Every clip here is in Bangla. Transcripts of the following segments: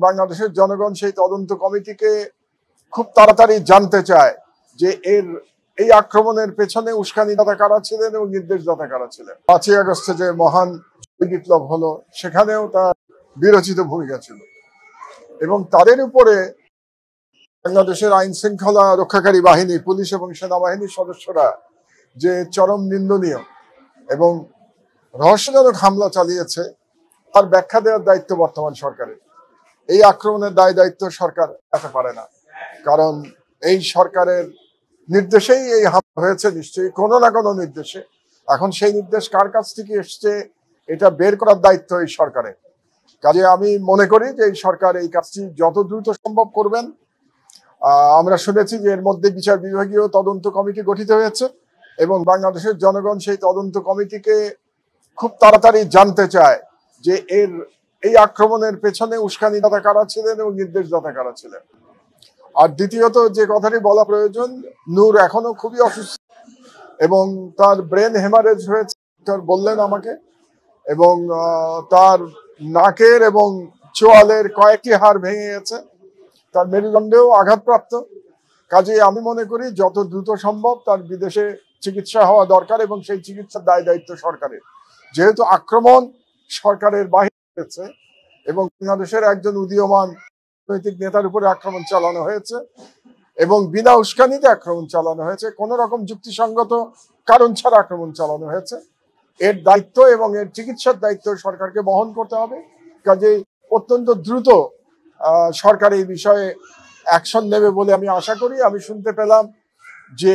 বাংলাদেশের জনগণ সেই তদন্ত কমিটিকে খুব তাড়াতাড়ি জানতে চায় যে এই আক্রমণের পেছনে উস্কানিদাতা কারা ছিলেন এবং নির্দেশদাতা কারা ছিলেন। 5ই আগস্টে যে মহান বিপ্লব হলো সেখানেও তার বিরচিত ভূমিকা ছিল এবং তাদের উপরে বাংলাদেশের আইন শৃঙ্খলা রক্ষাকারী বাহিনী, পুলিশ এবং সেনাবাহিনীর সদস্যরা যে চরম নিন্দনীয় এবং রহস্যজনক হামলা চালিয়েছে তার ব্যাখ্যা দেওয়ার দায়িত্ব বর্তমান সরকারের। এই আক্রমণের দায়িত্ব সরকার নিতে পারে না, কারণ এই সরকারের নির্দেশেই এই হামলা হয়েছে, নিশ্চয়ই কোনো না কোনো নির্দেশে। এখন সেই নির্দেশ কার কাছ থেকে এসছে এটা বের করার দায়িত্ব এই সরকারের। কাজে আমি মনে করি যে এই সরকার এই কাজটি যত দ্রুত সম্ভব করবেন। আমরা শুনেছি যে এর মধ্যে বিচার বিভাগীয় তদন্ত কমিটি গঠিত হয়েছে এবং বাংলাদেশের জনগণ সেই তদন্ত কমিটিকে খুব তাড়াতাড়ি জানতে চায় যে এই আক্রমণের পেছনে উস্কানিদাতা কারা ছিলেন এবং নির্দেশদাতা কারা ছিলেন। আর দ্বিতীয়ত যে কথাটি বলা প্রয়োজন, নূর এখনো খুবই অসুস্থ এবং তার ব্রেন হেমারেজ হয়েছে বললেন আমাকে, এবং তার নাকের এবং চোয়ালের কয়েকটি হাড় ভেঙে গেছে, তার মেরুদণ্ডেও আঘাতপ্রাপ্ত। কাজে আমি মনে করি যত দ্রুত সম্ভব তার বিদেশে চিকিৎসা হওয়া দরকার এবং সেই চিকিৎসার দায়িত্ব সরকারের। যেহেতু আক্রমণ সরকারের বাহিরে হয়েছে এবং বাংলাদেশের একজন উদীয়মান রাজনৈতিক নেতার উপরে আক্রমণ চালানো হয়েছে এবং বিনা উস্কানিতে আক্রমণ চালানো হয়েছে, কোন রকম যুক্তিসঙ্গত কারণ ছাড়া আক্রমণ চালানো হয়েছে, এর দায়িত্ব এবং এর চিকিৎসার দায়িত্ব সরকারকে বহন করতে হবে। কাজেই অত্যন্ত দ্রুত সরকার এই বিষয়ে অ্যাকশন নেবে বলে আমি আশা করি। আমি শুনতে পেলাম যে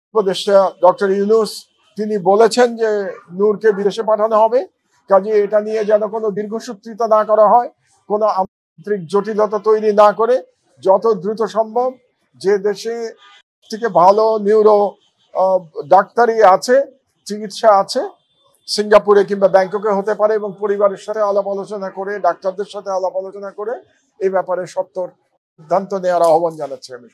উপদেষ্টা ডক্টর ইউনূস তিনি বলেছেন যে নূরকে বিদেশে পাঠানো হবে। কাজে এটা নিয়ে যেন কোনো দীর্ঘসূত্রিতা না করা হয়, কোনো আন্তরিক জটিলতা তৈরি না করে যত দ্রুত সম্ভব যে দেশে থেকে ভালো নিউরো ডাক্তারি আছে, চিকিৎসা আছে, সিঙ্গাপুরে কিংবা ব্যাংককে হতে পারে, এবং পরিবারের সাথে আলাপ আলোচনা করে, ডাক্তারদের সাথে আলাপ আলোচনা করে এই ব্যাপারে সত্তর সিদ্ধান্ত নেওয়ার আহ্বান জানাচ্ছি আমি।